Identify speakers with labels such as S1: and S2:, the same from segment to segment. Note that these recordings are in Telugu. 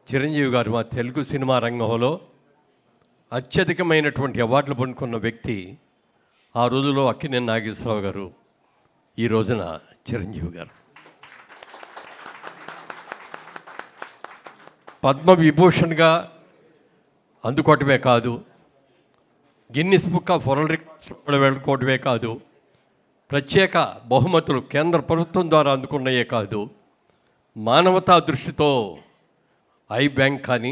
S1: చిరంజీవి గారు మా తెలుగు సినిమా రంగంలో అత్యధికమైనటువంటి అవార్డులు పొందుకున్న వ్యక్తి ఆ రోజులో అక్కినేని నాగేశ్వరరావు గారు, ఈ రోజున చిరంజీవి గారు. పద్మవిభూషణ్గా అందుకోవటమే కాదు, Guinness book of world records కూడా వెళ్ళుకోవటమే కాదు, ప్రత్యేక బహుమతులు కేంద్ర ప్రభుత్వం ద్వారా అందుకున్నయే కాదు, మానవతా దృష్టితో ఐ బ్యాంక్ కానీ,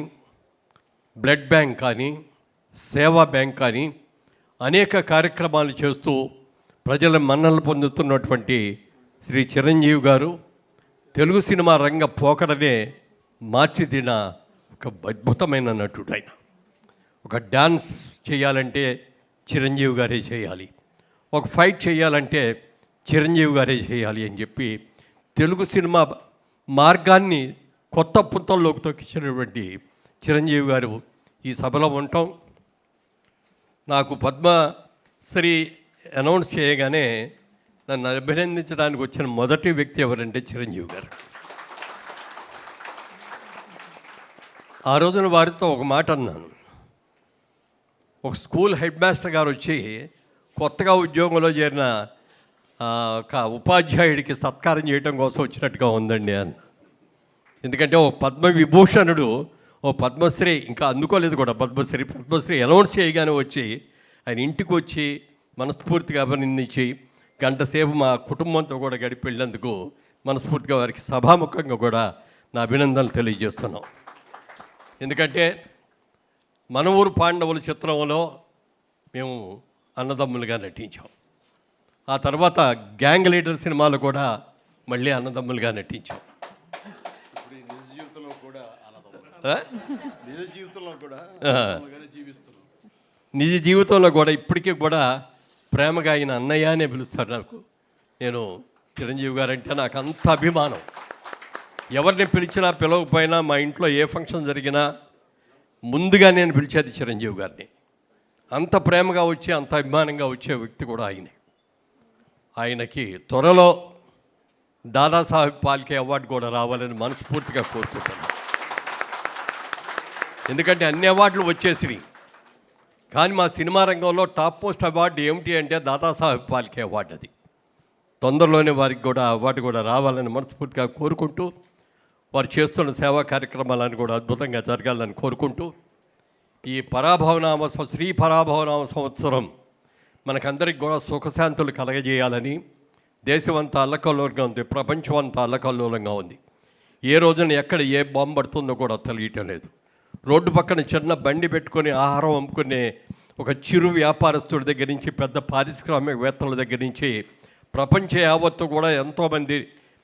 S1: బ్లడ్ బ్యాంక్ కానీ, సేవా బ్యాంక్ కానీ అనేక కార్యక్రమాలు చేస్తూ ప్రజల మన్ననలు పొందుతున్నటువంటి శ్రీ చిరంజీవి గారు తెలుగు సినిమా రంగ పోకడనే మార్చిదిన ఒక అద్భుతమైన నటుడు. ఆయన ఒక డ్యాన్స్ చేయాలంటే చిరంజీవి గారే చేయాలి, ఒక ఫైట్ చేయాలంటే చిరంజీవి గారే చేయాలి అని చెప్పి తెలుగు సినిమా మార్గాన్ని కొత్త పుంతల్లోకి తొక్కించినటువంటి చిరంజీవి గారు ఈ సభలో ఉండటం, నాకు పద్మశ్రీ అనౌన్స్ చేయగానే నన్ను అభినందించడానికి వచ్చిన మొదటి వ్యక్తి ఎవరంటే చిరంజీవి గారు. ఆ రోజున వారితో ఒక మాట అన్నాను. ఒక స్కూల్ హెడ్ మాస్టర్ గారు వచ్చి కొత్తగా ఉద్యోగంలో చేరిన ఒక ఉపాధ్యాయుడికి సత్కారం చేయడం కోసం వచ్చినట్టుగా ఉందండి అని. ఎందుకంటే ఓ పద్మవిభూషణుడు, ఓ పద్మశ్రీ ఇంకా అందుకోలేదు కూడా, పద్మశ్రీ అనౌన్స్ చేయగానే వచ్చి ఆయన ఇంటికి వచ్చి మనస్ఫూర్తిగా అభినందించి గంట సేపు మా కుటుంబంతో కూడా గడిపి వెళ్ళినందుకు మనస్ఫూర్తిగా వారికి సభాముఖంగా కూడా నా అభినందనలు తెలియజేస్తున్నాం. ఎందుకంటే మన ఊరు పాండవుల చిత్రంలో మేము అన్నదమ్ములుగా నటించాం. ఆ తర్వాత గ్యాంగ్ లీడర్ సినిమాలో కూడా మళ్ళీ అన్నదమ్ములుగా నటించాం. నిజ జీవితంలో కూడా ఇప్పటికీ కూడా ప్రేమగా ఆయన అన్నయ్య అనే పిలుస్తారు. నాకు నేను చిరంజీవి గారు అంటే నాకు అంత అభిమానం. ఎవరిని పిలిచినా పిలవకపోయినా మా ఇంట్లో ఏ ఫంక్షన్ జరిగినా ముందుగా నేను పిలిచేది చిరంజీవి గారిని. అంత ప్రేమగా వచ్చి అంత అభిమానంగా వచ్చే వ్యక్తి కూడా ఆయనే. ఆయనకి త్వరలో దాదాసాహెబ్ ఫాల్కే అవార్డు కూడా రావాలని మనస్ఫూర్తిగా కోరుకుంటున్నాను. ఎందుకంటే అన్ని అవార్డులు వచ్చేసినాయి, కానీ మా సినిమా రంగంలో టాప్ మోస్ట్ అవార్డు ఏమిటి అంటే దాదాసాహెబ్ ఫాల్కే అవార్డు. అది తొందరలోనే వారికి కూడా అవార్డు కూడా రావాలని మనస్ఫూర్తిగా కోరుకుంటూ, వారు చేస్తున్న సేవా కార్యక్రమాలను కూడా అద్భుతంగా జరగాలని కోరుకుంటూ, ఈ శ్రీ పరాభవనామ సంవత్సరం మనకందరికి కూడా సుఖశాంతులు కలగజేయాలని. దేశం అంతా అల్లకల్లోలంగా ఉంది, ప్రపంచం అంతా అల్లకల్లోలంగా ఉంది. ఏ రోజున ఎక్కడ ఏ బాంబు పడుతుందో కూడా తెలియటం లేదు. రోడ్డు పక్కన చిన్న బండి పెట్టుకొని ఆహారం అమ్ముకునే ఒక చిరు వ్యాపారస్తుడి దగ్గర నుంచి పెద్ద పారిశ్రామికవేత్తల దగ్గర నుంచి ప్రపంచ యావత్తు కూడా ఎంతోమంది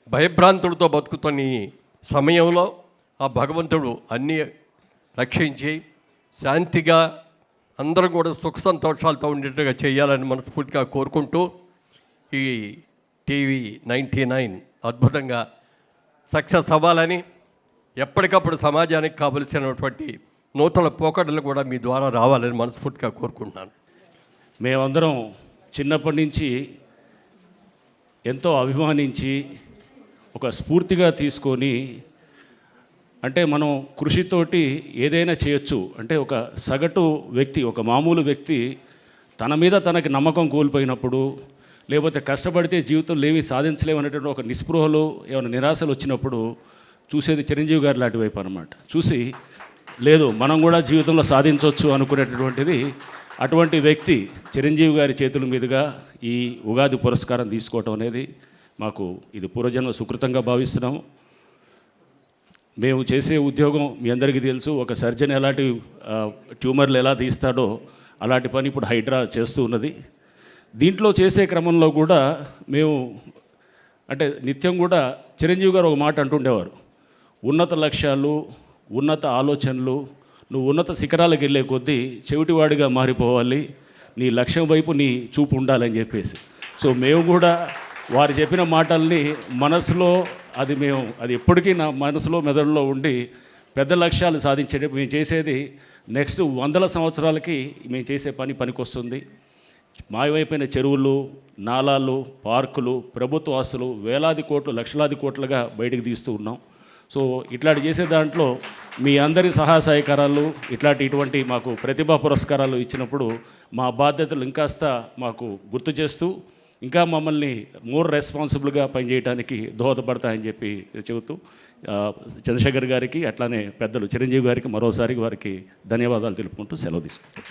S1: భయభ్రాంతులతో బతుకుతున్న ఈ సమయంలో ఆ భగవంతుడు అన్నీ రక్షించి శాంతిగా అందరం కూడా సుఖ సంతోషాలతో ఉండేట్టుగా చేయాలని మనస్ఫూర్తిగా కోరుకుంటూ, ఈ టీవీ 99 అద్భుతంగా సక్సెస్ అవ్వాలని, ఎప్పటికప్పుడు సమాజానికి కావలసినటువంటి నూతన పోకడలు కూడా మీ ద్వారా రావాలని మనస్ఫూర్తిగా కోరుకుంటున్నాను.
S2: మేమందరం చిన్నప్పటి నుంచి ఎంతో అభిమానించి ఒక స్ఫూర్తిగా తీసుకొని, అంటే మనం కృషితోటి ఏదైనా చేయొచ్చు, అంటే ఒక సగటు వ్యక్తి, ఒక మామూలు వ్యక్తి తన మీద తనకి నమ్మకం కోల్పోయినప్పుడు, లేకపోతే కష్టపడితే జీవితంలో ఏమీ సాధించలేమనేటువంటి ఒక నిస్పృహలు, ఏమైనా నిరాశలు వచ్చినప్పుడు చూసేది చిరంజీవి గారి లాంటి వైపు అనమాట. చూసి లేదు మనం కూడా జీవితంలో సాధించవచ్చు అనుకునేటటువంటిది. అటువంటి వ్యక్తి చిరంజీవి గారి చేతుల మీదుగా ఈ ఉగాది పురస్కారం తీసుకోవటం అనేది మాకు ఇది పూర్వజన్మ సుకృతంగా భావిస్తున్నాము. మేము చేసే ఉద్యోగం మీ అందరికీ తెలుసు. ఒక సర్జన్ ఎలాంటి ట్యూమర్లు ఎలా తీస్తాడో అలాంటి పని ఇప్పుడు హైడ్రా చేస్తూ ఉన్నది. దీంట్లో చేసే క్రమంలో కూడా మేము అంటే నిత్యం కూడా చిరంజీవి గారు ఒక మాట అంటుండేవారు, ఉన్నత లక్ష్యాలు, ఉన్నత ఆలోచనలు, నువ్వు ఉన్నత శిఖరాలకు వెళ్ళే కొద్దీ చెవిటివాడిగా మారిపోవాలి, నీ లక్ష్యం వైపు నీ చూపు ఉండాలని చెప్పేసి. సో మేము కూడా వారు చెప్పిన మాటల్ని మనసులో అది ఎప్పటికీ నా మనసులో మెదడులో ఉండి పెద్ద లక్ష్యాలు సాధించే మేము చేసేది నెక్స్ట్ 100 సంవత్సరాలకి మేము చేసే పనికొస్తుంది. మాయమైపోయిన చెరువులు, నాలాలు, పార్కులు, ప్రభుత్వ ఆస్తులు వేలాది కోట్లు, లక్షలాది కోట్లుగా బయటికి తీస్తూ ఉన్నాం. సో ఇట్లాంటి చేసే దాంట్లో మీ అందరి సహాయ సహకారాలు ఇటువంటి మాకు ప్రతిభా పురస్కారాలు ఇచ్చినప్పుడు మా బాధ్యతలు ఇంకాస్త మాకు గుర్తు చేస్తూ ఇంకా మమ్మల్ని మోర్ రెస్పాన్సిబుల్గా పనిచేయడానికి దోహదపడతాయని చెప్పి చెబుతూ చంద్రశేఖర్ గారికి అట్లానే పెద్దలు చిరంజీవి గారికి మరోసారి వారికి ధన్యవాదాలు తెలుపుకుంటూ సెలవు తీసుకుంటాం.